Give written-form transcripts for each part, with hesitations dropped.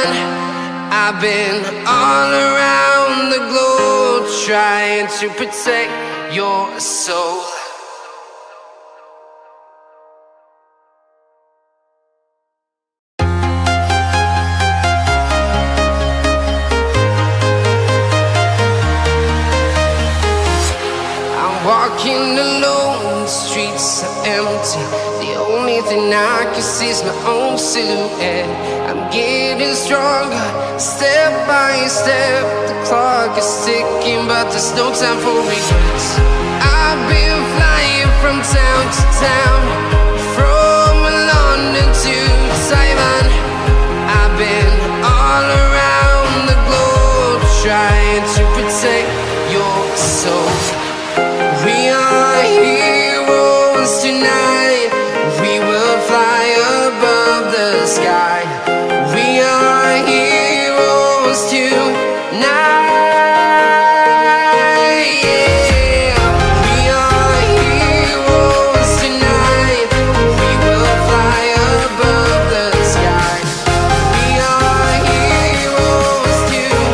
I've been all around the globe trying to protect your soul. Walking alone, the streets are empty. The only thing I can see is my own silhouette. I'm getting stronger, step by step. The clock is ticking, but there's no time for regrets. I've been flying from town to town, from London to Taiwan. I've been all around the globe trying to protect your soul. We are heroes tonight. We will fly above the sky. We are heroes tonight. Yeah. We are heroes tonight. We will fly above the sky. We are heroes tonight.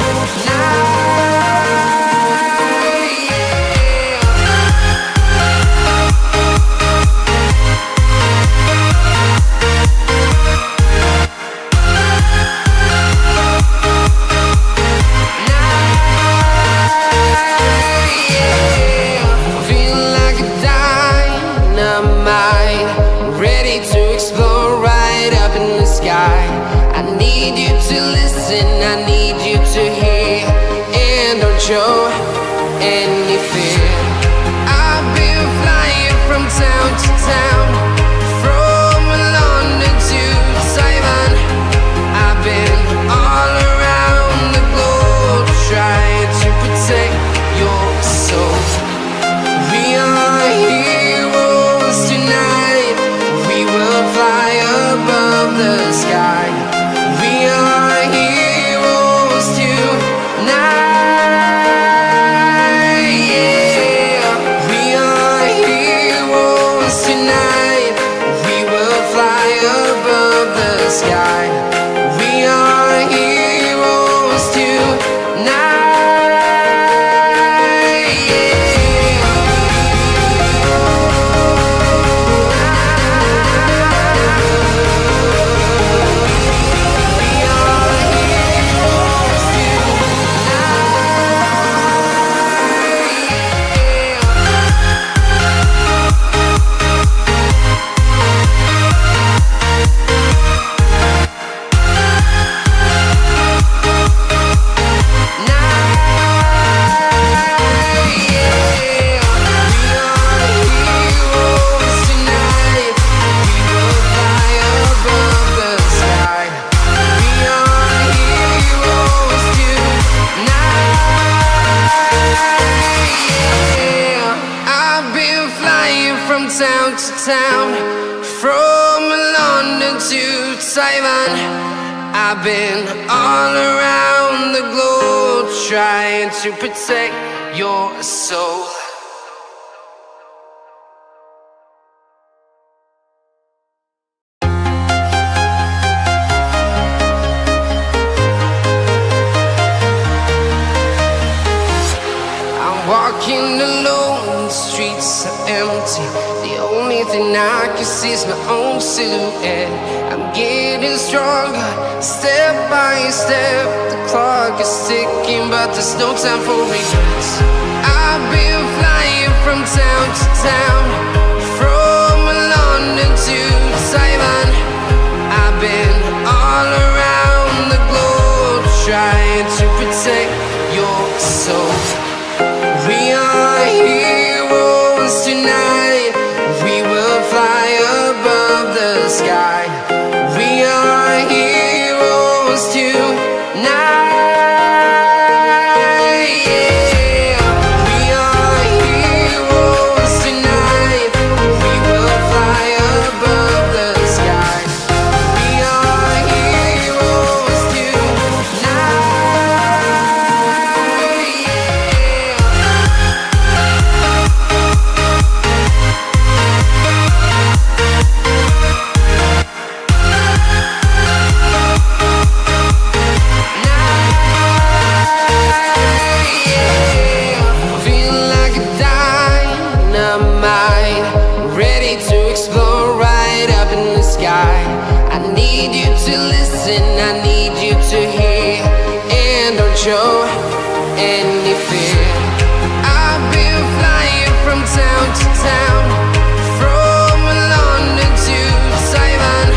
I need you to listen, I need you to hear, and don't show any fear. I've been flying from town to town, from London to Taiwan. I've been all around the globe trying to protect your soul. We are heroes tonight. We will fly above the sky. We are heroes tonight. Yeah. We are heroes tonight. We will fly above the sky. We are heroes tonight. Town to town, from London to Taiwan. I've been all around the globe trying to protect your soul. I'm walking alone, the streets are empty. The only thing I can see is my own silhouette. I'm getting stronger, step by step. The clock is ticking, but there's no time for regrets. I've been flying from town to town, from London to Taiwan. I've been all around the globe trying to protect your soul. We are heroes tonight. We will fly above the sky. We are heroes tonight. Yeah. We are heroes tonight. We will fly above the sky. We are heroes tonight. Yeah. need you to hear, and don't show any fear. I've been flying from town to town, from London to Taiwan.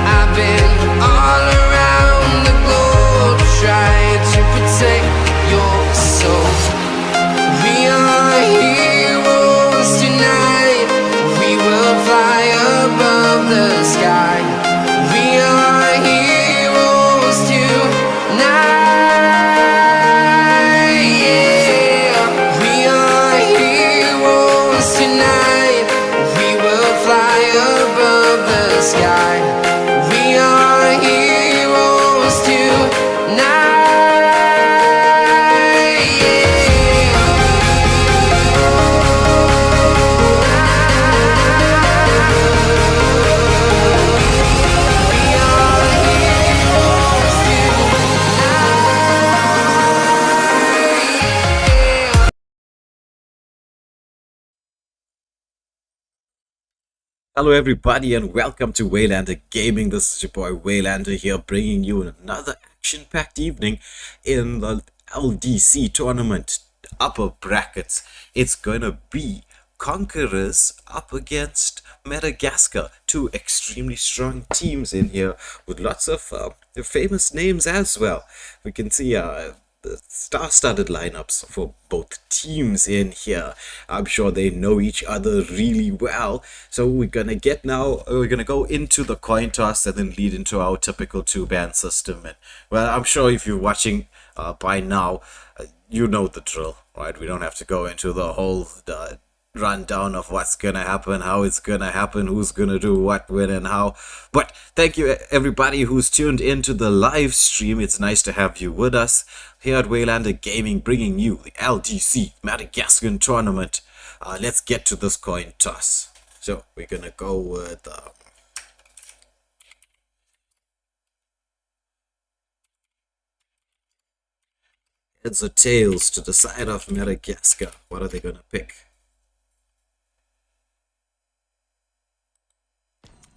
I've been all around the globe trying to protect your soul. We are heroes tonight. We will fly above the sky. We are heroes tonight. Yeah. We are heroes tonight. We will fly above the sky. We are heroes tonight. Hello everybody and welcome to Waylander Gaming. This is your boy Waylander here, bringing you another action-packed evening in the LDC tournament upper brackets. It's gonna be Conquerors up against Metagaskar, two extremely strong teams in here with lots of famous names as well. We can see the star-studded lineups for both teams in here. I'm sure they know each other really well. So we're gonna go into the coin toss and then lead into our typical two-band system. And well, I'm sure if you're watching by now, you know the drill, right? We don't have to go into the whole rundown of what's gonna happen, how it's gonna happen, who's gonna do what, when, and how. But thank you everybody who's tuned into the live stream. It's nice to have you with us here at Waylander Gaming, bringing you the LDC Madagascar tournament. Let's get to this coin toss. So we're gonna go with heads or tails to the side of Madagascar. What are they gonna pick?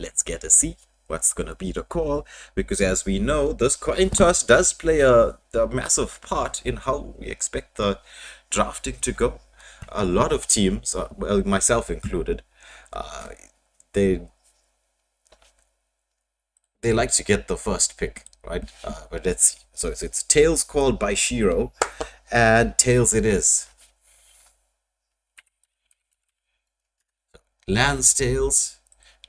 Let's get to see what's gonna be the call, because as we know, this coin toss does play a massive part in how we expect the drafting to go. A lot of teams, well, myself included, they like to get the first pick, right? But let's see. So it's tails called by Shiro, and tails it is. Lands tails.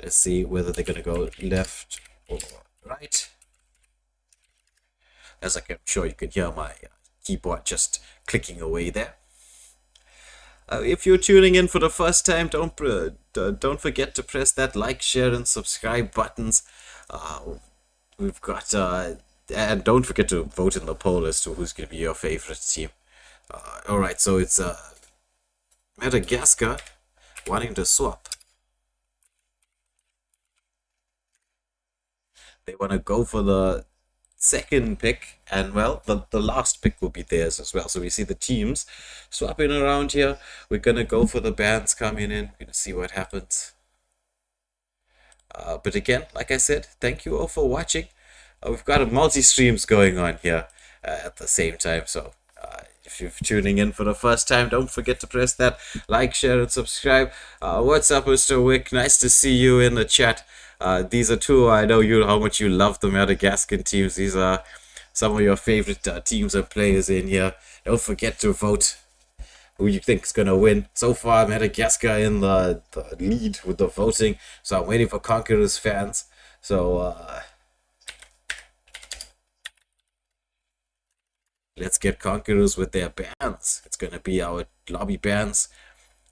Let's see whether they're gonna go left or right. As I'm sure you can hear my keyboard just clicking away there. If you're tuning in for the first time, don't forget to press that like, share, and subscribe buttons. We've got and don't forget to vote in the poll as to who's gonna be your favorite team. All right, so it's Madagascar wanting to swap. They want to go for the second pick, and well, the last pick will be theirs as well. So we see the teams swapping around here. We're gonna go for the bands coming in. We're gonna see what happens. But again, like I said, thank you all for watching. We've got a multi-streams going on here at the same time. So if you're tuning in for the first time, don't forget to press that like, share, and subscribe. What's up, Mr. Wick? Nice to see you in the chat. These are two, I know how much you love the Madagascar teams. These are some of your favorite teams and players in here. Don't forget to vote who you think is going to win. So far, Madagascar in the lead with the voting. So I'm waiting for Conquerors fans. So let's get Conquerors with their bands. It's going to be our lobby bands,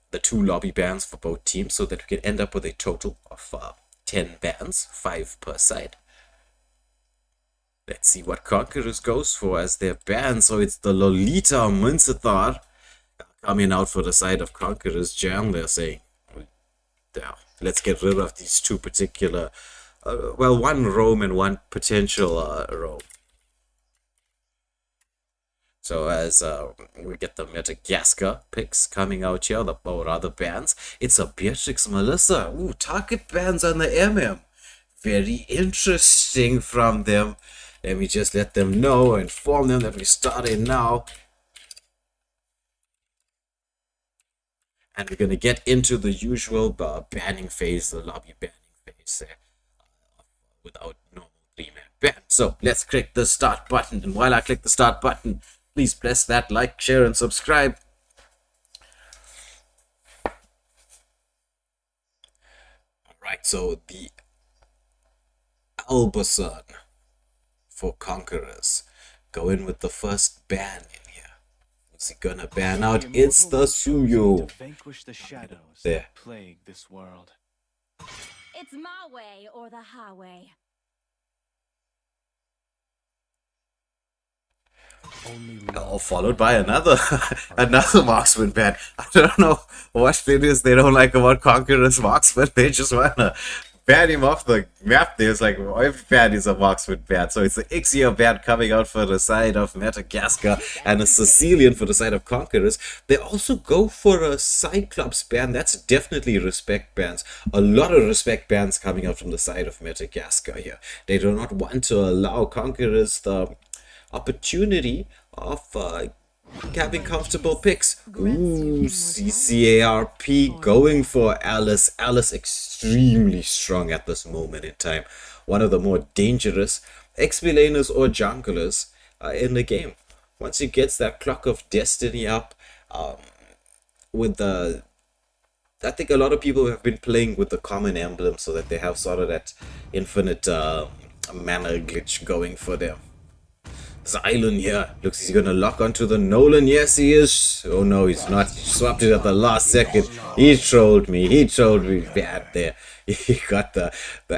the two lobby bands for both teams, so that we can end up with a total of 10 bands, 5 per side. Let's see what Conquerors goes for as their band. So it's the Lolita Munsathar coming out for the side of Conquerors. Jam, they're saying. Yeah, let's get rid of these two particular, well, one roam and one potential roam. So as we get the Metagaskar picks coming out here, or other bands, it's a Beatrix Melissa. Ooh, target bands on the MM. Very interesting from them. Let me just let them know, inform them that we're starting now. And we're going to get into the usual banning phase, the lobby banning phase without normal 3-man ban. So let's click the start button. And while I click the start button, please press that like, share, and subscribe. Alright, so the Albazon for Conquerors. Go in with the first ban in here. Who's he gonna ban out? It's the Suyo. To vanquish the shadows There. that plague this world. It's my way or the highway. Followed by another another marksman ban. I don't know what it is they don't like about Conquerors marksman. They just wanna ban him off the map. There's like every ban is a marksman ban. So it's the Ixia ban coming out for the side of Metagaskar and a Sicilian for the side of Conquerors. They also go for a Cyclops ban. That's definitely respect bans. A lot of respect bans coming out from the side of Metagaskar here. They do not want to allow Conquerors the opportunity of having comfortable picks. Ooh, CCARP going for Alice. Alice extremely strong at this moment in time. One of the more dangerous XP laners or junglers in the game. Once he gets that Clock of Destiny up, with the... I think a lot of people have been playing with the common emblem so that they have sort of that infinite mana glitch going for them. Xylon here. Looks he's gonna lock onto the Nolan. Yes, he is. Oh no, he's not. He swapped it at the last second. He trolled me. He trolled me bad there. He got the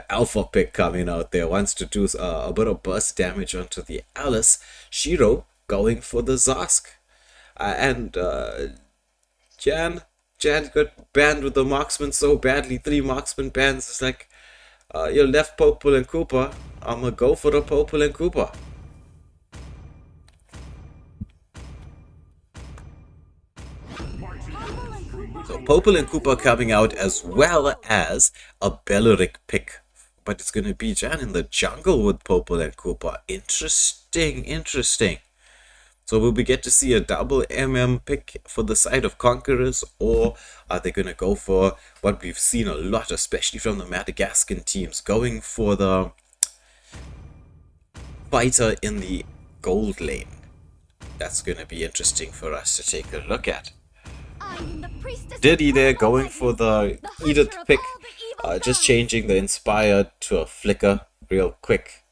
alpha pick coming out there. Wants to do a bit of burst damage onto the Alice. Shiro going for the Zask. And Jan got banned with the marksman so badly. 3 marksman bans. It's like, you left Popel and Cooper. I'm gonna go for the Popel and Cooper. So Popel and Cooper coming out as well as a Belleric pick. But it's going to be Jan in the jungle with Popel and Cooper. Interesting, interesting. So will we get to see a double pick for the side of Conquerors? Or are they going to go for what we've seen a lot, especially from the Madagascan teams, going for the fighter in the gold lane? That's going to be interesting for us to take a look at. Diddy there going for the Edith pick, just changing the Inspired to a Flicker real quick.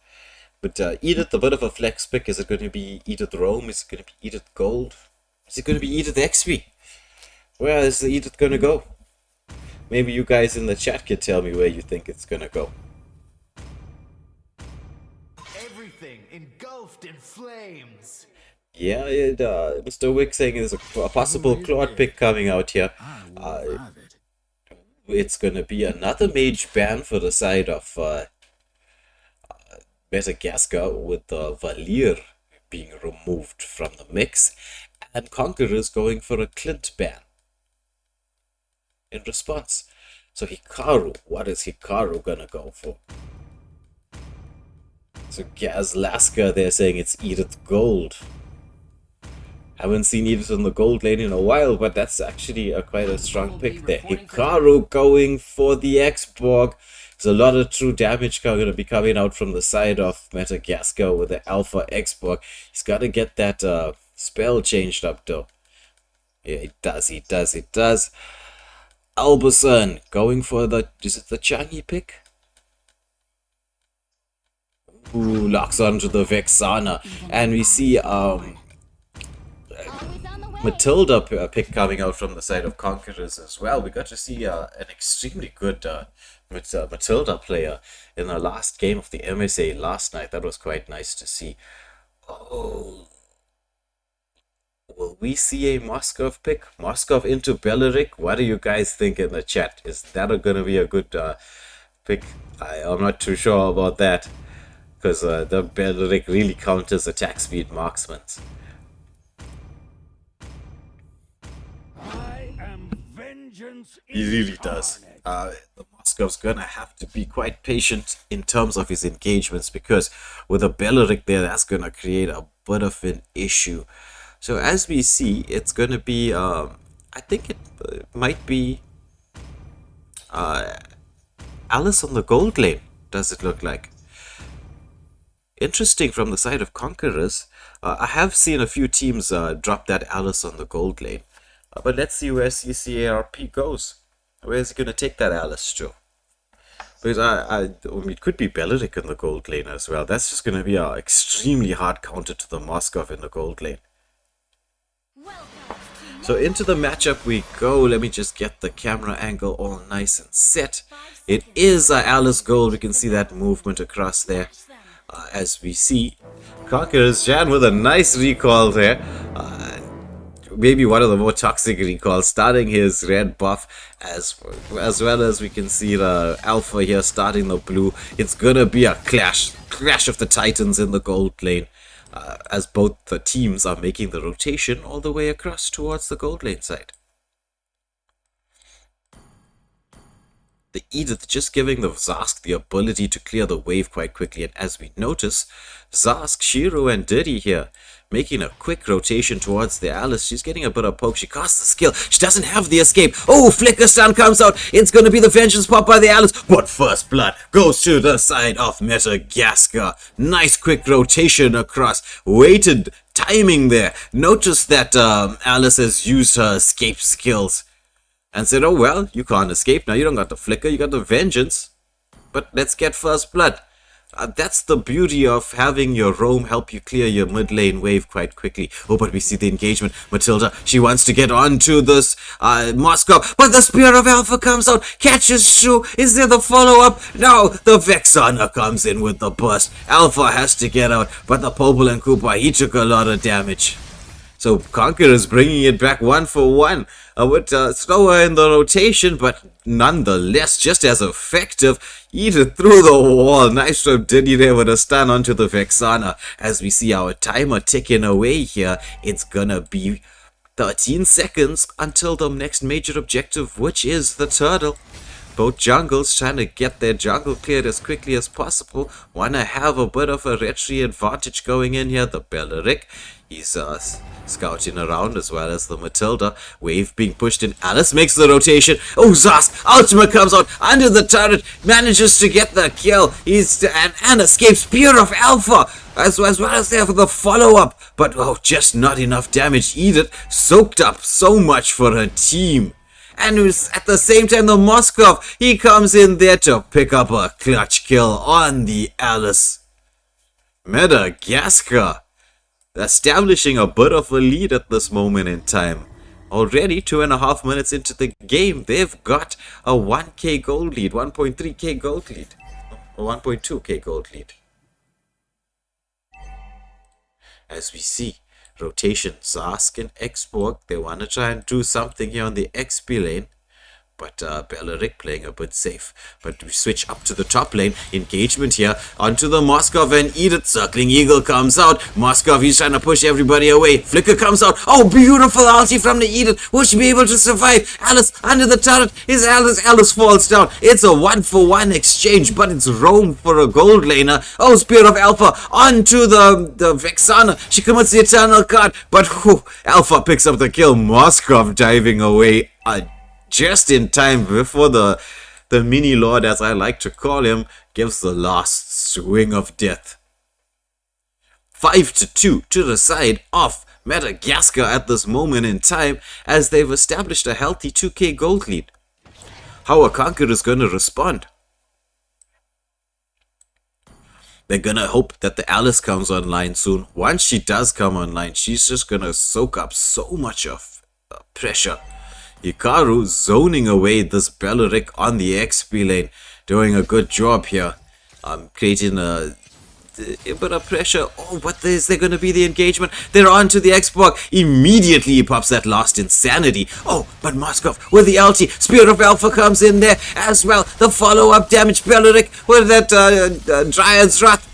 But Edith, a bit of a flex pick. Is it going to be Edith Rome? Is it going to be Edith Gold? Is it going to be Edith XP? Where is the Edith going to go? Maybe you guys in the chat can tell me where you think it's going to go. Everything engulfed in flames. Yeah, Mr. Wick saying there's a possible Claude pick coming out here. It's going to be another mage ban for the side of Metagaskar with Valir being removed from the mix. And Conquerors going for a Clint ban in response. So Hikaru, what is Hikaru going to go for? So Gazlaska, they're saying it's Edith Gold. Haven't seen Edith in the gold lane in a while, but that's actually quite a strong pick there. Hikaru going for the X-Borg. There's a lot of true damage going to be coming out from the side of Metagaskar with the Alpha X-Borg. He's got to get that spell changed up though. Yeah, he does. Albazon going for the... Is it the Changi pick? Ooh, locks onto the Vexana. And we see... Matilda pick coming out from the side of Conquerors as well. We got to see an extremely good Matilda player in the last game of the MSA last night. That was quite nice to see. Oh, will we see a Moskov pick? Moskov into Belleric? What do you guys think in the chat? Is that going to be a good pick? I'm not too sure about that, because the Belleric really counters attack speed marksmen. He really does. The Moskov's gonna have to be quite patient in terms of his engagements, because with a Belleric there, that's gonna create a bit of an issue. So as we see, it's gonna be, I think it might be Alice on the gold lane, does it look like. Interesting from the side of Conquerors. I have seen a few teams drop that Alice on the gold lane. But let's see where CCARP goes. Where is he going to take that Alice to? Because I mean, it could be Belleric in the gold lane as well. That's just going to be an extremely hard counter to the Moskov in the gold lane. So into the matchup we go. Let me just get the camera angle all nice and set. It is Alice gold. We can see that movement across there. As we see, Conquerors Jan with a nice recall there. Maybe one of the more toxic recalls, starting his red buff, as well as we can see the Alpha here starting the blue. It's gonna be a clash of the Titans in the gold lane, as both the teams are making the rotation all the way across towards the gold lane side. The Edith just giving the Zask the ability to clear the wave quite quickly, and as we notice, Zask, Shiro and Diddy here making a quick rotation towards the Alice. She's getting a bit of poke. She casts the skill. She doesn't have the escape. Oh, Flicker Stun comes out. It's going to be the Vengeance pop by the Alice, but first blood goes to the side of Metagaskar. Nice quick rotation across. Waited timing there. Notice that Alice has used her escape skills and said, oh well, you can't escape now, you don't got the flicker, you got the vengeance, but let's get first blood. That's the beauty of having your roam help you clear your mid lane wave quite quickly. Oh, but we see the engagement. Matilda, she wants to get onto this Moskov, but the Spear of Alpha comes out, catches Shu. Is there the follow-up? No, the Vexana comes in with the burst. Alpha has to get out, but the Popol and Koopa, he took a lot of damage. So Conquerors bringing it back 1-for-1. A bit slower in the rotation, but nonetheless just as effective. Edith through the wall. Nice from Diddy there with a stun onto the Vexana. As we see our timer ticking away here, it's gonna be 13 seconds until the next major objective, which is the turtle. Both jungles trying to get their jungle cleared as quickly as possible. Wanna have a bit of a retry advantage going in here. The Belleric, he's scouting around, as well as the Matilda. Wave being pushed in. Alice makes the rotation. Oh, Zask, ultimate comes out under the turret, manages to get the kill. And escapes Spear of Alpha, as well as there for the follow-up. But oh, just not enough damage. Edith soaked up so much for her team. And at the same time, the Moskov, he comes in there to pick up a clutch kill on the Alice. Metagaskar establishing a bit of a lead at this moment in time. Already 2.5 minutes into the game, they've got a 1k gold lead, 1.3k gold lead, or 1.2k gold lead. As we see, rotation, Zask and Xborg, they want to try and do something here on the XP lane. But Belleric playing a bit safe. But we switch up to the top lane. Engagement here onto the Moskov and Edith. Circling Eagle comes out. Moskov, he's trying to push everybody away. Flicker comes out. Oh, beautiful ulti from the Edith. Will she be able to survive? Alice under the turret. Is Alice? Alice falls down. It's a 1-for-1 exchange, but it's roam for a gold laner. Oh, Spear of Alpha onto the Vexana. She commits the Eternal card, but whew, Alpha picks up the kill. Moskov diving away. Just in time before the mini lord, as I like to call him, gives the last swing of death. 5-2 to the side of Metagaskar at this moment in time, as they've established a healthy 2k gold lead. How are Conquerors going to respond? They're going to hope that the Alice comes online soon. Once she does come online, she's just going to soak up so much of pressure. Hikaru zoning away this Belleric on the XP lane, doing a good job here, creating a bit of pressure. Oh, what is there going to be the engagement? They're on to the Xbox. Immediately he pops that last insanity. Oh, but Moskov with the ulti. Spear of Alpha comes in there as well. The follow-up damage. Belleric with that Dryad's Wrath.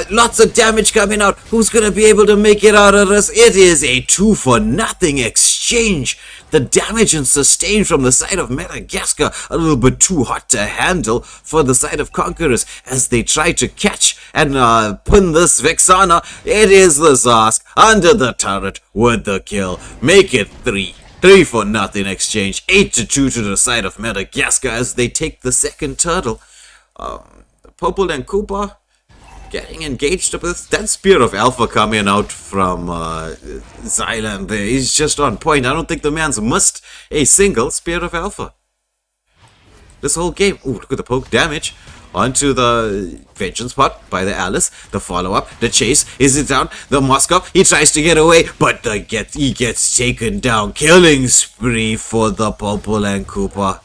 Lots of damage coming out. Who's going to be able to make it out of this? It is a 2-for-nothing exchange. The damage and sustain from the side of Metagaskar a little bit too hot to handle for the side of Conquerors as they try to catch and pin this Vexana. It is the Zask under the turret with the kill. Make it 3. 3-for-nothing exchange. 8-2 to the side of Metagaskar as they take the second turtle. Popple and Koopa getting engaged with that Spear of Alpha coming out from Xylan there. He's just on point. I don't think the man's missed a single Spear of Alpha this whole game. Ooh, look at the poke damage onto the Vengeance pot by the Alice. The follow-up, the chase. Is it down? The Moskov, he tries to get away, but he gets taken down. Killing spree for the Popple and Koopa.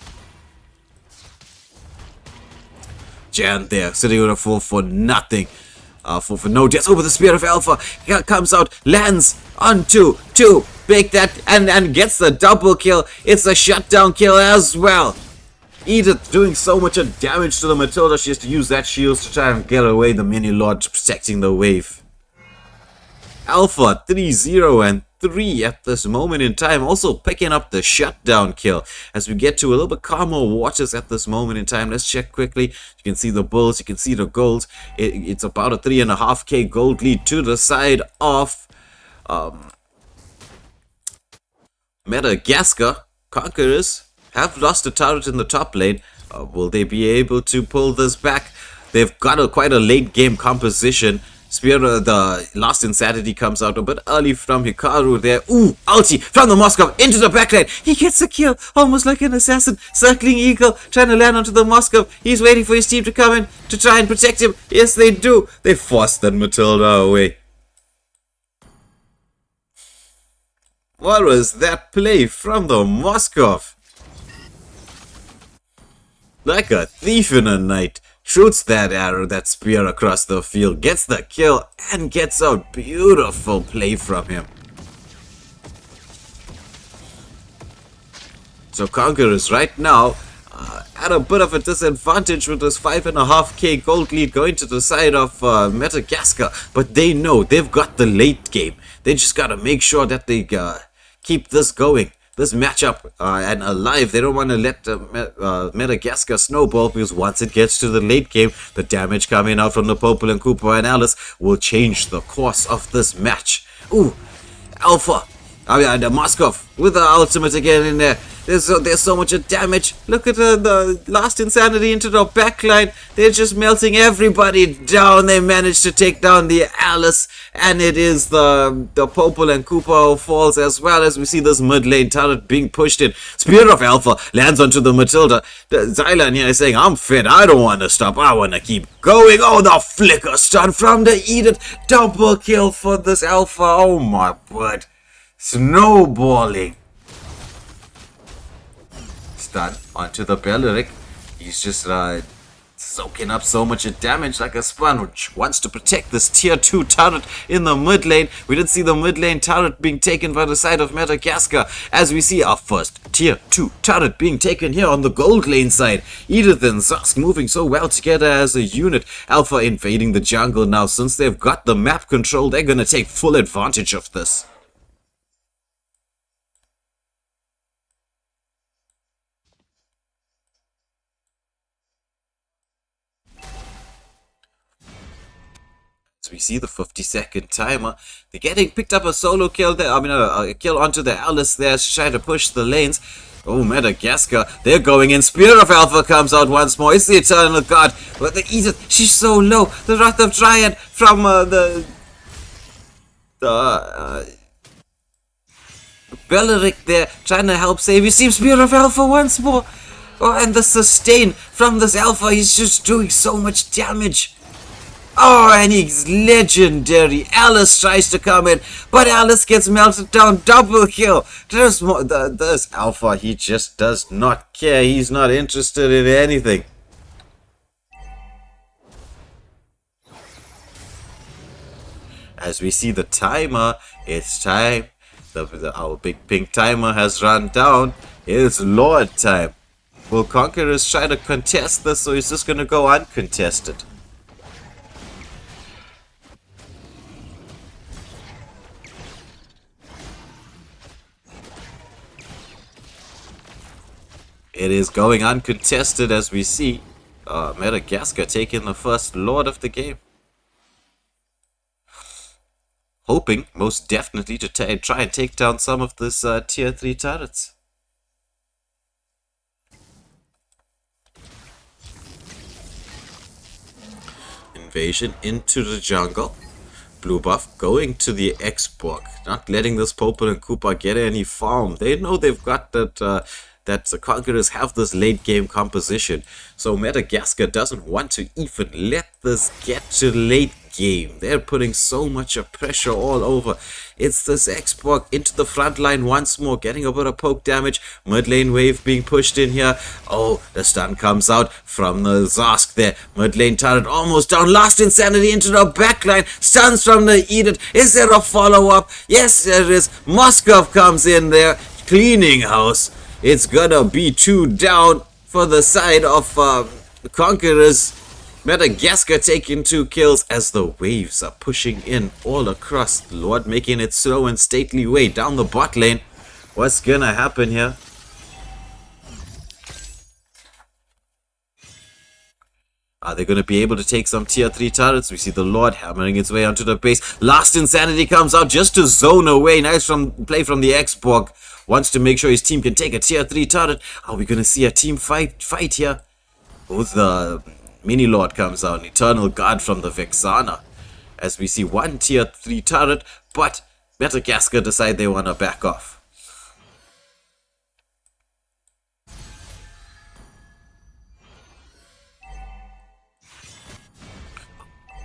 Jan there, sitting with a 4-for-nothing. 4-for-no deaths. Over the Spear of Alpha. Here comes out, lands onto 2. Big that, and gets the double kill. It's a shutdown kill as well. Edith doing so much damage to the Matilda. She has to use that shield to try and get away the mini lord protecting the wave. Alpha 3-0 and 3 at this moment in time, also picking up the shutdown kill as we get to a little bit calmer waters at this moment in time. Let's check quickly. You can see the bulls, you can see the gold. It's about a 3.5k gold lead to the side of Metagaskar. Conquerors have lost a turret in the top lane. Will they be able to pull this back? They've got quite a late game composition. Spear, the last Insanity comes out a bit early from Hikaru there. Ooh, ulti from the Moskov into the backline. He gets a kill, almost like an assassin. Circling Eagle, trying to land onto the Moskov. He's waiting for his team to come in to try and protect him. Yes, they do. They force that Matilda away. What was that play from the Moskov? Like a thief in a night. Shoots that arrow, that spear across the field, gets the kill, and gets a beautiful play from him. So Conquerors right now at a bit of a disadvantage with this 5.5k gold lead going to the side of Metagaskar, but they know they've got the late game. They just gotta make sure that they keep this going. This matchup and alive. They don't want to let Metagaskar snowball, because once it gets to the late game, the damage coming out from the Popple and Koopa and Alice will change the course of this match. Ooh, Alpha. The Moskov with the ultimate again in there. There's so much damage. Look at the last Insanity into the backline. They're just melting everybody down. They managed to take down the Alice, and it is the Popple and Koopa who falls, as well as we see this mid lane turret being pushed in. Spear of Alpha lands onto the Matilda. Xylan here is saying, I'm fit. I don't want to stop. I want to keep going. Oh, the flicker stun from the Edith. Double kill for this Alpha. Oh my word. Snowballing. Stun onto the Belleric. He's just soaking up so much damage like a spawn, which wants to protect this tier 2 turret in the mid lane. We did see the mid lane turret being taken by the side of Metagaskar, as we see our first tier 2 turret being taken here on the gold lane side. Edith and Zask moving so well together as a unit. Alpha invading the jungle now. Since they've got the map control, they're gonna take full advantage of this. We see the 50-second timer. They're getting picked up a solo kill there. I mean, a kill onto the Alice there to try to push the lanes. Oh, Metagaskar, they're going in. Spear of Alpha comes out once more. It's the Eternal God. But the Edith, she's so low. The Wrath of Dryad from Belleric there trying to help save. You see Spear of Alpha once more. Oh, and the sustain from this Alpha. He's just doing so much damage. Oh, and he's legendary. Alice tries to come in, but Alice gets melted down. Double kill. This Alpha, he just does not care. He's not interested in anything. As we see the timer, it's time. Our big pink timer has run down. It's Lord time. Will Conquerors try to contest this, or is this going to go uncontested? It is going uncontested as we see Metagaskar taking the first Lord of the game. Hoping, most definitely, to try and take down some of this tier 3 turrets. Invasion into the jungle. Blue buff going to the X-Borg, not letting this Popel and Koopa get any farm. They know they've got that that the Conquerors have this late game composition. So Metagaskar doesn't want to even let this get to late game. They're putting so much pressure all over. It's this X-Borg into the front line once more, getting a bit of poke damage. Mid lane wave being pushed in here. Oh, the stun comes out from the Zask there. Mid lane turret almost down. Last Insanity into the back line. Stuns from the Edict. Is there a follow-up? Yes, there is. Moskov comes in there, cleaning house. It's gonna be 2 down for the side of Conquerors. Metagaskar taking 2 kills as the waves are pushing in all across. Lord making its slow and stately way down the bot lane. What's gonna happen here? Are they going to be able to take some tier 3 turrets? We see the Lord hammering its way onto the base. Last Insanity comes out just to zone away. Nice play from the X-Borg. Wants to make sure his team can take a tier 3 turret. Are we going to see a team fight here? Oh, the Mini Lord comes out. An Eternal Guard from the Vexana. As we see 1 tier 3 turret, but Metagaskar decide they want to back off.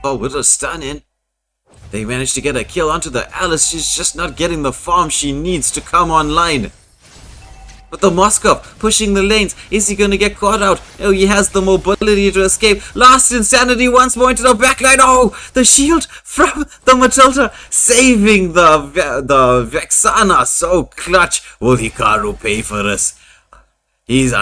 Oh, with a stun in, they managed to get a kill onto the Alice. She's just not getting the farm she needs to come online. But the Moskov pushing the lanes. Is he going to get caught out? Oh, he has the mobility to escape. Last Insanity once more into the backline. Oh, the shield from the Matilda saving the Vexana. So clutch. Will Hikaru pay for this? He's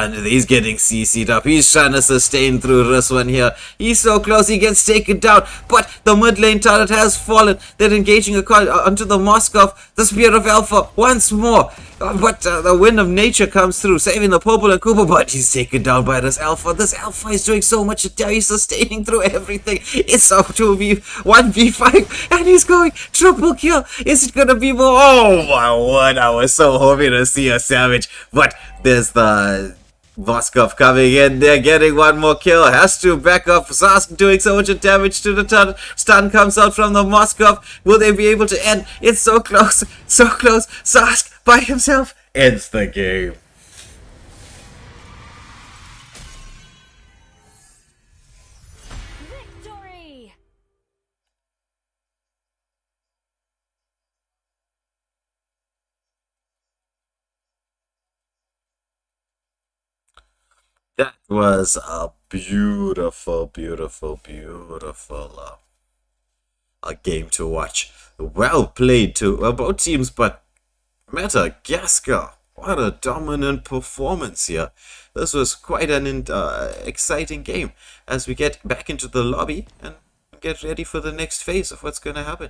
getting CC'd up. He's trying to sustain through this one here. He's so close, he gets taken down. But the mid lane turret has fallen. They're engaging onto the Moskov. The Spear of Alpha once more. But the Wind of Nature comes through, saving the Popel and Koopa. But he's taken down by this Alpha. This Alpha is doing so much damage. He's sustaining through everything. It's a 1v5. And he's going triple kill. Is it going to be more? Oh my word. I was so hoping to see a Savage. But there's the Moskov coming in there, getting 1 more kill. Has to back up. Zask doing so much damage to the turret. Stun comes out from the Moskov. Will they be able to end? It's so close. So close. Zask by himself ends the game. Victory! That was a beautiful a game to watch. Well played to both teams, but Metagaskar, what a dominant performance here. This was quite an exciting game as we get back into the lobby and get ready for the next phase of what's going to happen.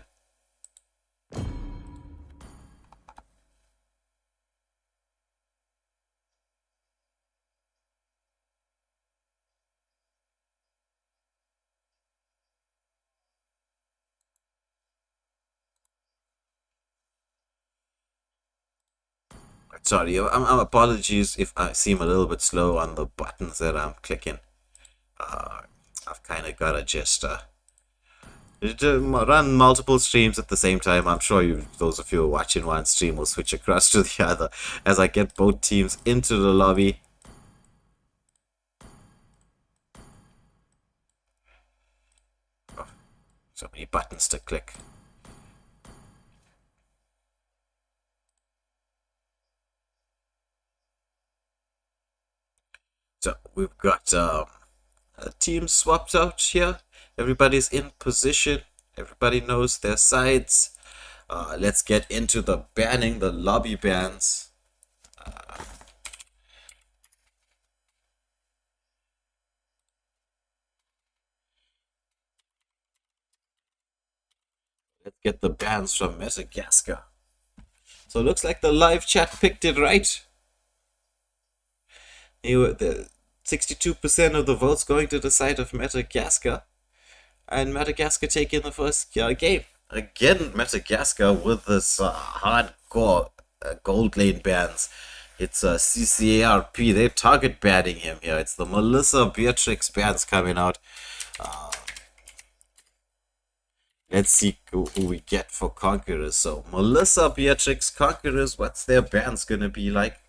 Sorry, I'm apologies if I seem a little bit slow on the buttons that I'm clicking. I've kind of got to just run multiple streams at the same time. I'm sure those of you watching one stream will switch across to the other as I get both teams into the lobby. Oh, so many buttons to click. So we've got a team swapped out here. Everybody's in position. Everybody knows their sides. Let's get into the banning, the lobby bans. Let's get the bans from Metagaskar. So it looks like the live chat picked it right. The 62% of the votes going to the side of Metagaskar, and Metagaskar taking the first game. Again, Metagaskar with this hardcore gold lane bans. It's CCARP. They're target banning him here. It's the Melissa Beatrix bans coming out. Let's see who we get for Conquerors. So, Melissa Beatrix, Conquerors, what's their bans gonna be like?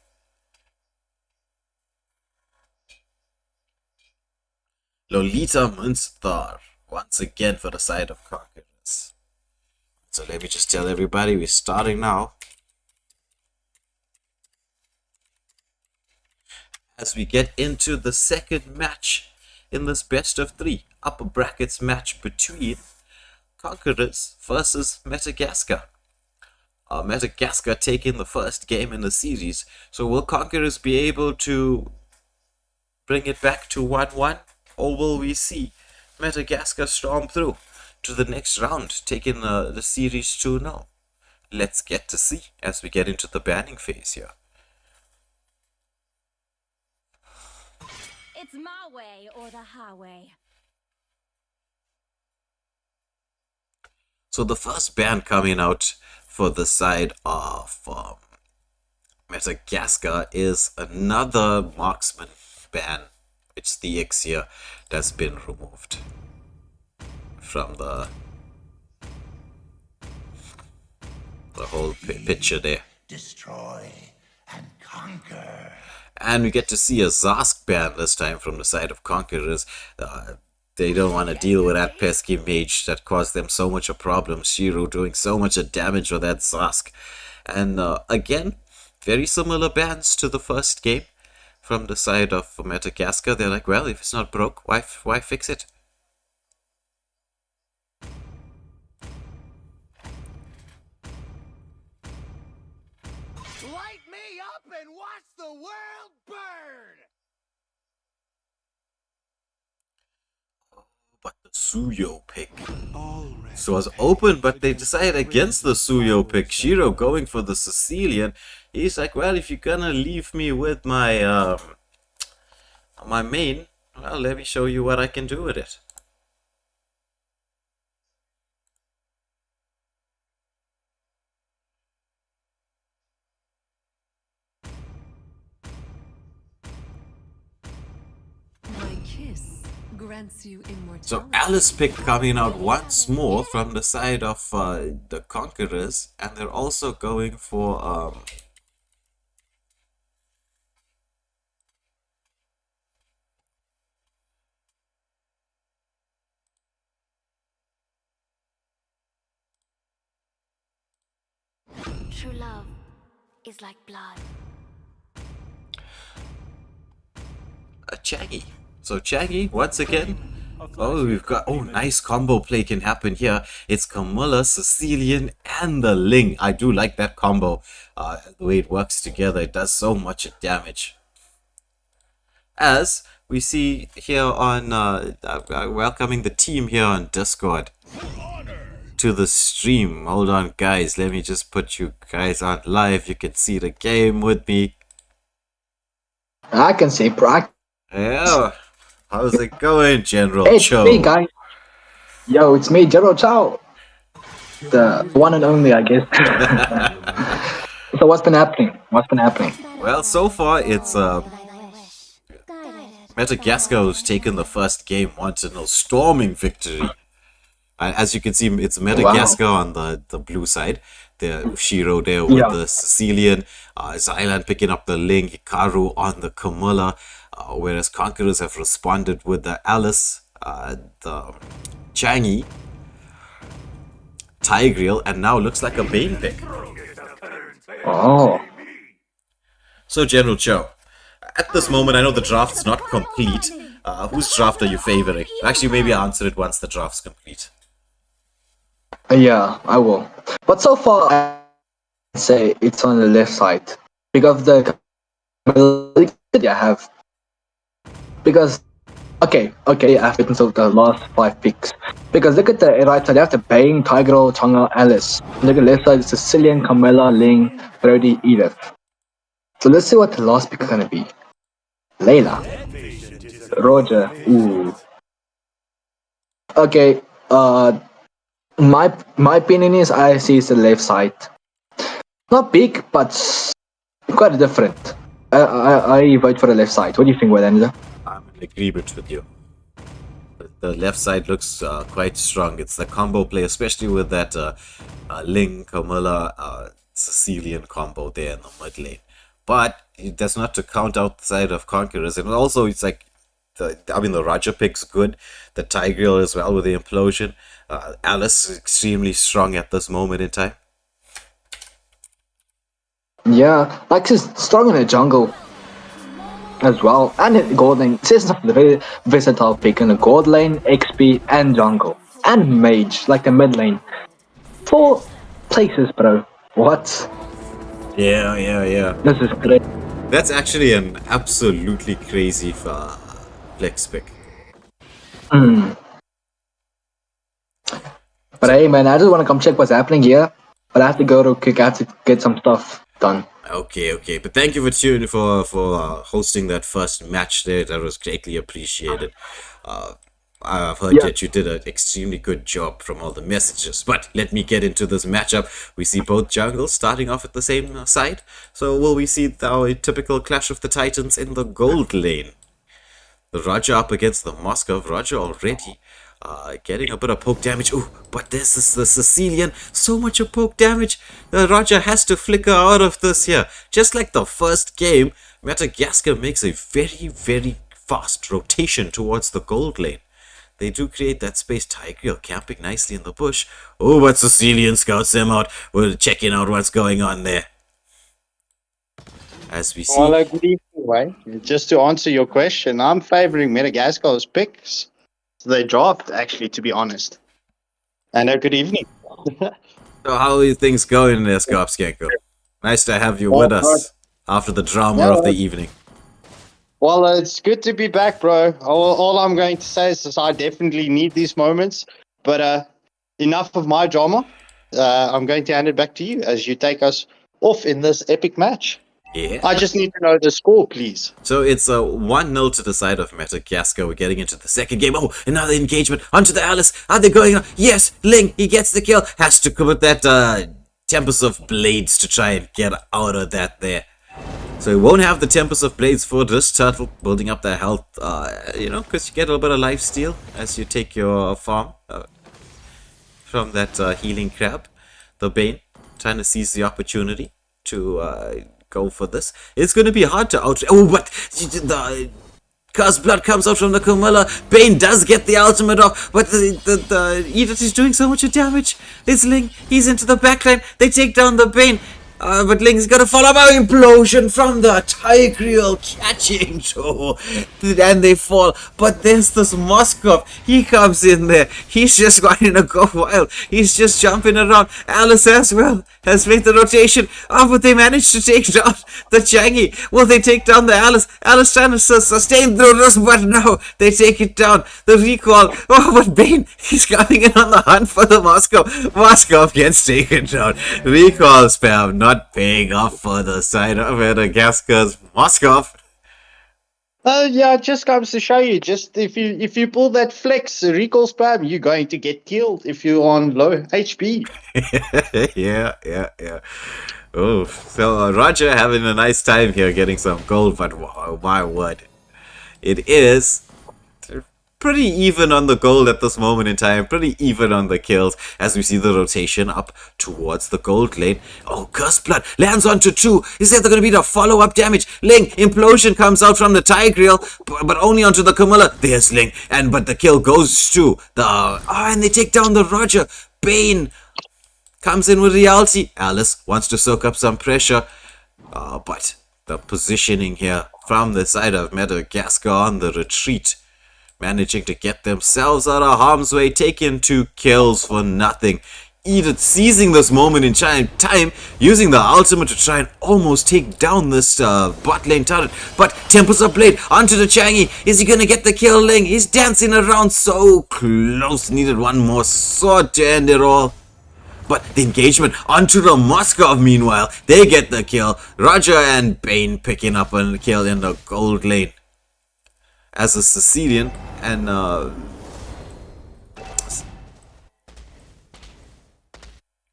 Lolita Münster, once again for the side of Conquerors. So let me just tell everybody, we're starting now. As we get into the second match in this best of 3 upper brackets match between Conquerors versus Metagaskar. Metagaskar taking the first game in the series. So will Conquerors be able to bring it back to 1-1? Or will we see Metagaskar storm through to the next round, taking the series 2-0? Let's get to see as we get into the banning phase here. It's my way or the highway. So the first ban coming out for the side of Metagaskar is another marksman ban. It's the X here that's been removed from the whole picture there. Destroy and conquer. And we get to see a Zask ban this time from the side of Conquerors. They don't want to deal with that pesky mage that caused them so much a problem. Shiro doing so much damage with that Zask. And again, very similar bans to the first game from the side of Metagaskar. They're like, well, if it's not broke, why fix it? Light me up and watch the world burn! But the Suyo pick. So it was open, but they decided against the Suyo pick. Shiro going for the Sicilian. He's like, well, if you're gonna leave me with my my main, well, let me show you what I can do with it. My kiss grants you immortality. So Alice pick coming out once more from the side of the Conquerors, and they're also going for True love is like blood. a Chaggy. So Chaggy, once again. Oh, we've got, oh, nice combo play can happen here. It's Camilla, Sicilian, and the Ling. I do like that combo. The way it works together, it does so much damage. As we see here on, welcoming the team here on Discord to the stream. Hold on, guys. Let me just put you guys on live. You can see the game with me. I can see Prague. Yeah. How's it going, General Hey, it's Cho? me, guys. Yo, it's me, General Chow. The one and only, I guess. So what's been happening? Well, so far it's Metagaskar who's taken the first game 1-0 storming victory. And as you can see, it's Metagaskar on the blue side. The Shiro there with the Sicilian, Zylan picking up the Ling, Hikaru on the Camilla, whereas Conquerors have responded with the Alice, the Changi, Tigreal, and now looks like a Bane pick. Oh. So, General Cho, at this moment, I know the draft's not complete. Whose draft are you favoring? Actually, maybe I'll answer it once the draft's complete. Yeah, I will. But so far, I say it's on the left side. Because the I have. Because, okay, I have written so the last 5 picks. Because look at the right side, you have the Bane, Tigreal, Tonga, Alice. Look at the left side, Sicilian, Camilla, Ling, Brody, Edith. So let's see what the last pick is gonna be. Layla. Roger. Ooh. Okay. My opinion is I see it's the left side. Not big, but quite different. I vote for the left side. What do you think, Waylander? I'm in agreement with you. The left side looks quite strong. It's the combo play, especially with that Ling, Camilla, Sicilian combo there in the mid lane. But that's not to count out the side of Conquerors. And also, it's like, the Roger pick's good. The Tigreal as well with the implosion. Alice is extremely strong at this moment in time. Yeah, like she's strong in the jungle as well, and in gold lane. She's a very versatile pick in the gold lane, XP, and jungle, and mage, like the mid lane. 4 places, bro. What? Yeah. This is great. That's actually an absolutely crazy flex pick. But hey, man, I just want to come check what's happening here. But I have to go to quick. I have to get some stuff done. Okay. But thank you for hosting that first match there. That was greatly appreciated. I've heard that you did an extremely good job from all the messages. But let me get into this matchup. We see both jungles starting off at the same side. So will we see our typical clash of the titans in the gold lane? The Roger up against the Moskov. Roger already getting a bit of poke damage. Ooh, but this is the Sicilian. So much of poke damage. Roger has to flicker out of this here. Just like the first game, Metagaskar makes a very, very fast rotation towards the gold lane. They do create that space. Tigreal camping nicely in the bush. Oh, but Sicilian scouts them out. We're checking out what's going on there. As we see. Well, good evening, Wayne. Just to answer your question, I'm favoring Madagascar's picks. They draft, actually, to be honest. And good evening. So how are things going there, Scarpskanko? Nice to have you with us after the drama of the evening. Well, it's good to be back, bro. All I'm going to say is I definitely need these moments. But enough of my drama. I'm going to hand it back to you as you take us off in this epic match. Yeah. I just need to know the score, please. So it's 1-0 to the side of Metagaskar. We're getting into the second game. Oh, another engagement onto the Alice. Are they going on? Yes, Ling, he gets the kill. Has to commit that Tempest of Blades to try and get out of that there. So he won't have the Tempest of Blades for this turtle, building up their health, because you get a little bit of life steal as you take your farm from that healing crab. The Bane trying to seize the opportunity to go for this. It's going to be hard to out. Oh, but the Cursed Blood comes out from the Camilla. Bane does get the ultimate off, but the Edith is doing so much damage. It's Ling. He's into the backline. They take down the Bane. But Ling's gonna follow up implosion from the Tigreal catching Joe, and they fall. But there's this Moskov. He comes in there. He's just going to go wild. He's just jumping around. Alice as well has made the rotation. Oh, but they managed to take down the Changi. Will they take down the Alice? Alice trying to sustain through this, but no, they take it down. The recall. Oh, but Bane, he's coming in on the hunt for the Moskov. Moskov gets taken down. Recall spam not paying off for the side of Madagascar's Moskov. Yeah, it just comes to show you. Just if you pull that flex recall spam, you're going to get killed if you're on low HP. yeah. Oh, so Roger having a nice time here, getting some gold, but wow, my word, it is pretty even on the gold at this moment in time, pretty even on the kills as we see the rotation up towards the gold lane. Oh, Cursed Blood lands onto 2. Is there going to be the follow-up damage? Ling, implosion comes out from the Tigreal, but only onto the Camilla. There's Ling, but the kill goes to the... and they take down the Roger. Bane comes in with the ulti. Alice wants to soak up some pressure, but the positioning here from the side of Metagaskar on the retreat, managing to get themselves out of harm's way, taking 2 kills for nothing. Edith seizing this moment in time, using the ultimate to try and almost take down this bot lane turret. But Tempest of Blade onto the Changi. Is he going to get the kill, Ling? He's dancing around so close. Needed one more sword to end it all. But the engagement onto the Moskov, meanwhile, they get the kill. Roger and Bane picking up a kill in the gold lane. as a Sicilian, and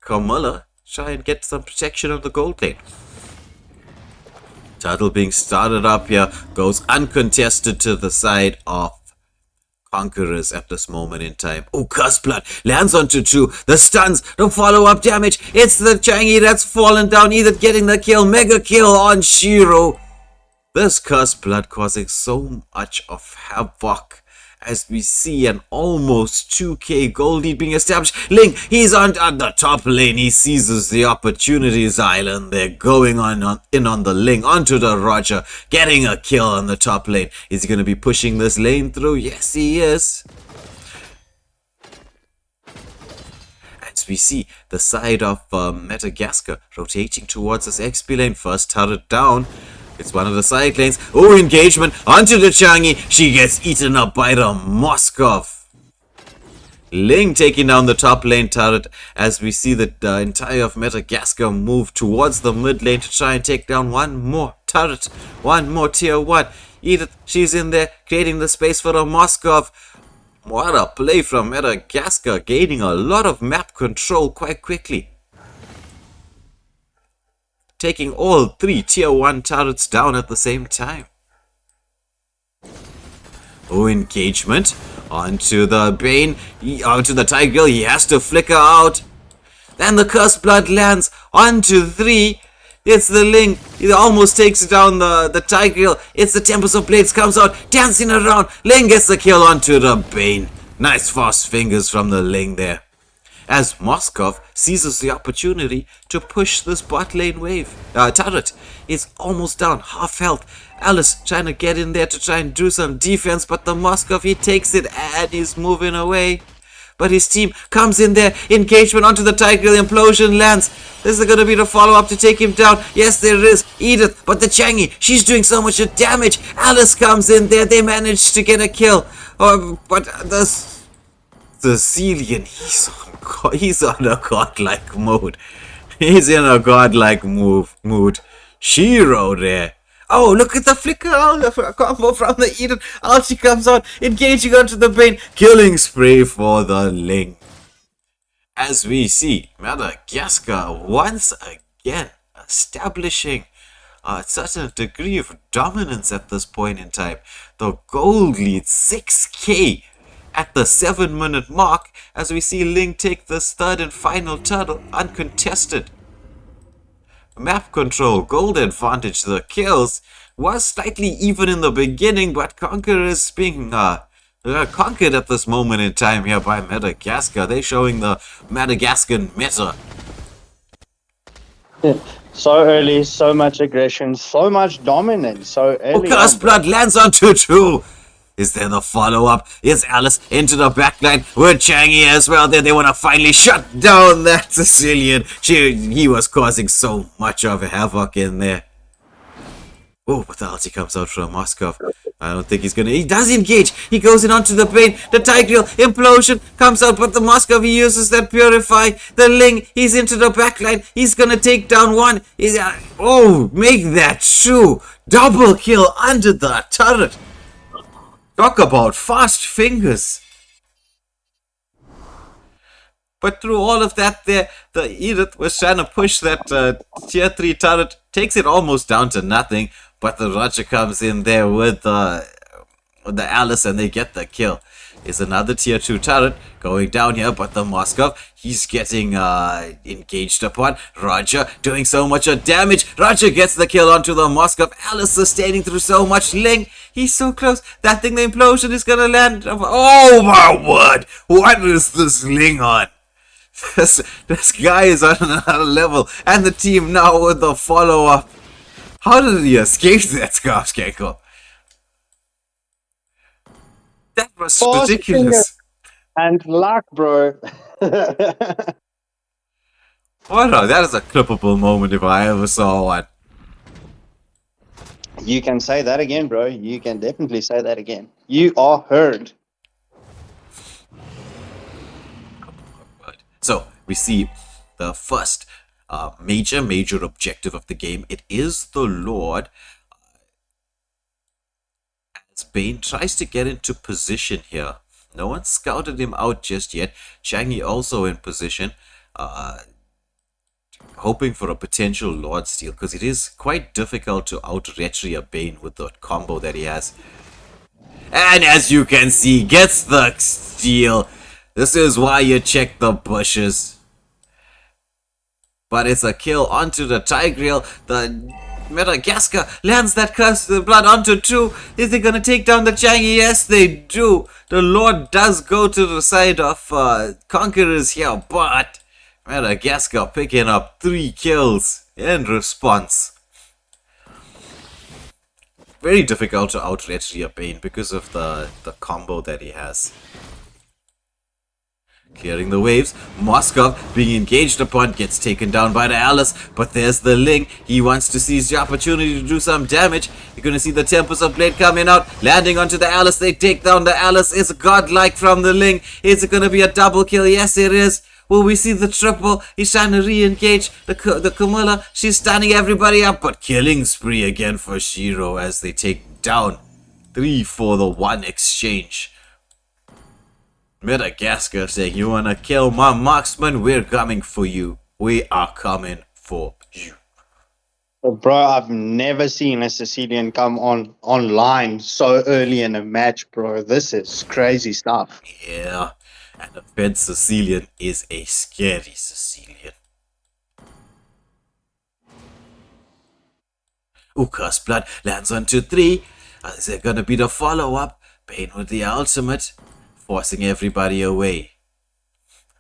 Carmilla try and get some protection on the gold lane. Turtle being started up here goes uncontested to the side of Conquerors at this moment in time. Oh, Curse Blood lands onto two. The stuns, the follow-up damage. It's the Changi that's fallen down, either getting the kill, mega kill on Shiro. This Curse Blood causing so much of havoc as we see an almost 2k gold lead being established. Ling, he's on the top lane. He seizes the opportunities island. They're going in on the Ling onto the Roger, getting a kill on the top lane. Is he going to be pushing this lane through? Yes, he is. As we see the side of Metagaskar rotating towards this XP lane. First turret down. It's one of the side lanes. Oh, engagement onto the Changi. She gets eaten up by the Moskov. Ling taking down the top lane turret as we see the entire of Metagaskar move towards the mid lane to try and take down one more turret. One more tier 1. Edith, she's in there creating the space for the Moskov. What a play from Metagaskar, gaining a lot of map control quite quickly. Taking all 3 tier 1 turrets down at the same time. Oh, engagement onto the Bane, onto the Tiger. He has to flicker out. Then the Cursed Blood lands onto 3. It's the Ling. He almost takes down the Tiger. It's the Tempest of Blades comes out, dancing around. Ling gets the kill onto the Bane. Nice fast fingers from the Ling there. As Moskov seizes the opportunity to push this bot lane wave. Turret is almost down, half health. Alice trying to get in there to try and do some defense, but the Moskov, he takes it and he's moving away. But his team comes in there, engagement onto the Tiger, the implosion lands. Is there going to be the follow-up to take him down? Yes, there is. Edith, but the Changi, she's doing so much damage. Alice comes in there, they manage to get a kill. But the Sicilian, he's on a godlike mode. He's in a godlike mood. Shiro there. Oh, look at the flicker combo from the Eden. Ulti comes out, engaging onto the Bane. Killing spray for the Ling. As we see, Metagaskar once again establishing a certain degree of dominance at this point in time. The gold lead 6k at the 7-minute mark as we see Ling take this third and final turtle uncontested. Map control, gold advantage, the kills was slightly even in the beginning, but Conquerors being conquered at this moment in time here by Metagaskar. They're showing the Madagascan meta. So early, so much aggression, so much dominance, so early. Cursed Blood lands onto 2. Is there the follow-up? Is Alice into the backline with Changi as well? There, they want to finally shut down that Sicilian. He was causing so much of havoc in there. Oh, but the ulti comes out from Moskov. I don't think he's gonna. He does engage. He goes in onto the Bane. The Tigreal implosion comes out, but the Moskov, he uses that Purify. The Ling, he's into the backline. He's gonna take down one. Make that 2. Double kill under the turret. Talk about fast fingers. But through all of that there, the Edith was trying to push that tier 3 turret. Takes it almost down to nothing. But the Roger comes in there with the Alice and they get the kill. Is another tier 2 turret going down here, but the Moskov, he's getting engaged upon. Roger doing so much damage. Roger gets the kill onto the Moskov. Alice sustaining through so much. Ling, he's so close. That thing, the implosion is gonna land. Oh my word! What is this Ling on? This guy is on another level. And the team now with the follow-up. How did he escape that Scarf Gecko? That was ridiculous. And luck, bro. That is a clippable moment if I ever saw one. You can say that again, bro. You can definitely say that again. You are heard. So, we see the first major objective of the game. It is the Lord. Bane tries to get into position here. No one scouted him out just yet. Changi also in position, hoping for a potential Lord Steal, because it is quite difficult to out-retry a Bane with the combo that he has. And as you can see, gets the steal. This is why you check the bushes. But it's a kill onto the Tigreal. The Metagaskar lands that curse the blood onto 2. Is they gonna take down the Changi? Yes, they do. The Lord does go to the side of Conquerors here, but Metagaskar picking up 3 kills in response. Very difficult to out-retry a Bane because of the combo that he has. Clearing the waves, Moskov being engaged upon gets taken down by the Alice, but there's the Ling. He wants to seize the opportunity to do some damage. You're going to see the Tempest of Blade coming out, landing onto the Alice. They take down the Alice. It's godlike from the Ling. Is it going to be a double kill? Yes, it is. Will we see the triple? He's trying to re-engage the Camilla. She's standing everybody up, but killing spree again for Shiro as they take down 3 for the 1 exchange. Metagaskar saying, you wanna kill my marksman? We're coming for you. We are coming for you. Bro, I've never seen a Sicilian come online so early in a match, bro. This is crazy stuff. Yeah, and the fed Sicilian is a scary Sicilian. Uka's blood lands onto 3. Is there gonna be the follow-up? Bane with the ultimate, forcing everybody away.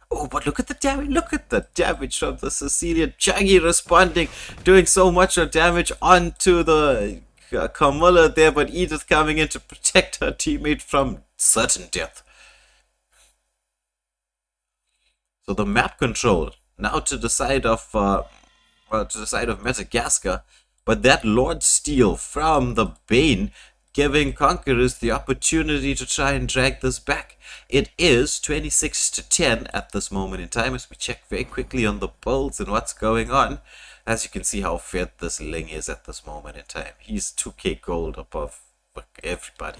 Oh, but look at the damage. Look at the damage from the Sicilian. Changi responding, doing so much damage onto the Camilla there, but Edith coming in to protect her teammate from certain death. So the map control now to the side of Metagaskar, but that Lord Steal from the Bane giving Conquerors the opportunity to try and drag this back. It is 26-10 at this moment in time as we check very quickly on the builds and what's going on. As you can see how fed this Ling is at this moment in time. He's 2k gold above everybody.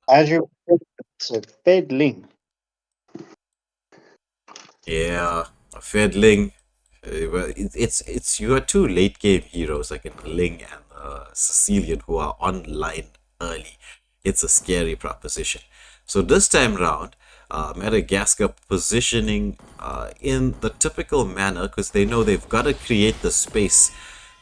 As you it's a fed Ling. Yeah, a fed Ling. Well, it's you are 2 late game heroes like in Ling and Sicilian who are online early. It's a scary proposition. So this time round, Metagaskar positioning in the typical manner because they know they've got to create the space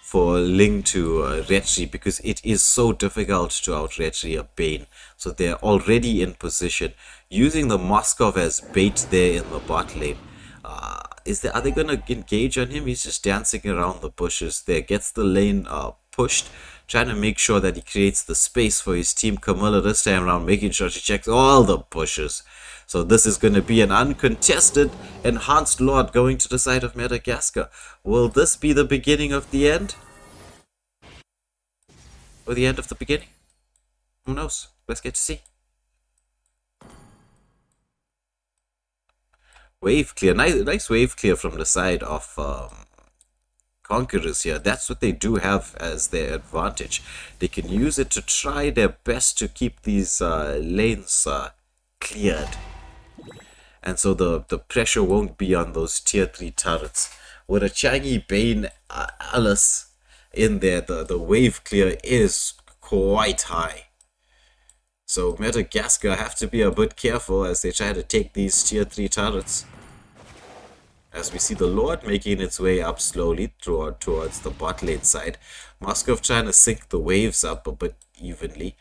for Ling to retry because it is so difficult to out-retry a Bane. So they're already in position, using the Moskov as bait there in the bot lane. Are they gonna engage on him? He's just dancing around the bushes there, gets the lane pushed, trying to make sure that he creates the space for his team. Camilla this time around making sure she checks all the bushes. So this is going to be an uncontested enhanced Lord going to the side of Metagaskar. Will this be the beginning of the end? Or the end of the beginning? Who knows? Let's get to see. Wave clear. Nice wave clear from the side of Conquerors here. That's what they do have as their advantage. They can use it to try their best to keep these lanes cleared. And so the pressure won't be on those tier 3 turrets. With a Changi Bane Alice in there, the wave clear is quite high. So Metagaskar have to be a bit careful as they try to take these tier 3 turrets. As we see the Lord making its way up slowly towards the bot lane side. Moskov trying to sync the waves up a bit evenly.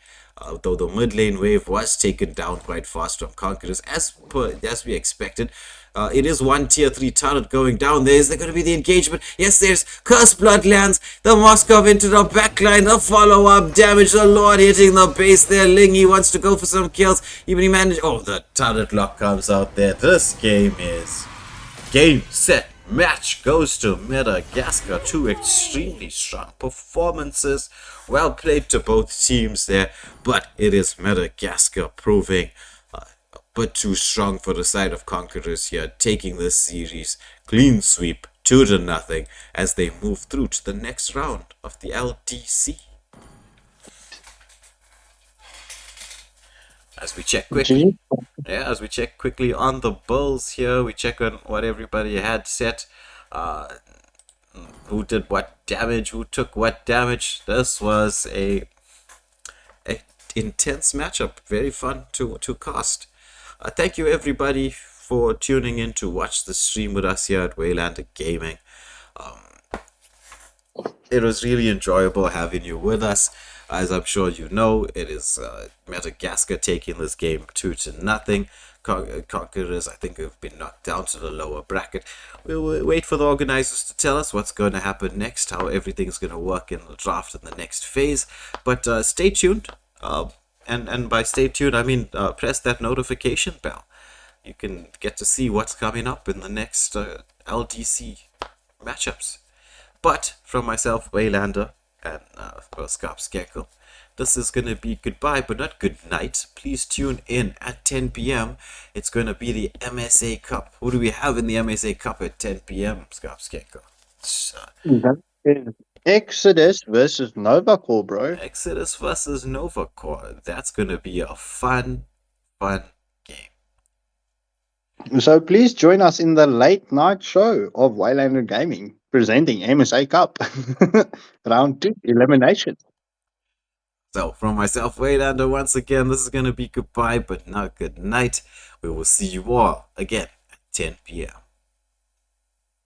Though the mid lane wave was taken down quite fast from Conquerors as we expected. It is one tier 3 turret going down. Is there going to be the engagement? Yes, there's Curse Blood lands. The Moskov into the backline. The follow-up damage. The Lord hitting the base there. Ling, he wants to go for some kills. Even he managed. Oh, the turret lock comes out there. This game is game, set, match goes to Metagaskar. 2 extremely strong performances. Well played to both teams there. But it is Metagaskar proving but too strong for the side of Conquerors here, taking this series clean sweep 2-0 as they move through to the next round of the LDC. As we check quickly, as we check quickly on the Bulls here, we check on what everybody had set. Who did what damage? Who took what damage? This was a intense matchup, very fun to cast. Thank you everybody for tuning in to watch the stream with us here at Waylander Gaming. It was really enjoyable having you with us. As I'm sure you know, it is Metagaskar taking this game 2-0. Conquerors, I think, have been knocked down to the lower bracket. We'll wait for the organizers to tell us what's going to happen next, how everything's going to work in the draft in the next phase. But stay tuned. And by stay tuned, I mean press that notification bell. You can get to see what's coming up in the next LDC matchups. But from myself, Waylander, and Skarpskekkel, this is going to be goodbye, but not good night. Please tune in at 10 p.m. It's going to be the MSA Cup. Who do we have in the MSA Cup at 10 p.m., Skarpskekkel? Exodus versus Novacore, bro. Exodus versus Novacore. That's going to be a fun game. So please join us in the late night show of Waylander Gaming, presenting MSA Cup. Round 2, elimination. So from myself, Waylander, once again, this is going to be goodbye, but not good night. We will see you all again at 10 p.m.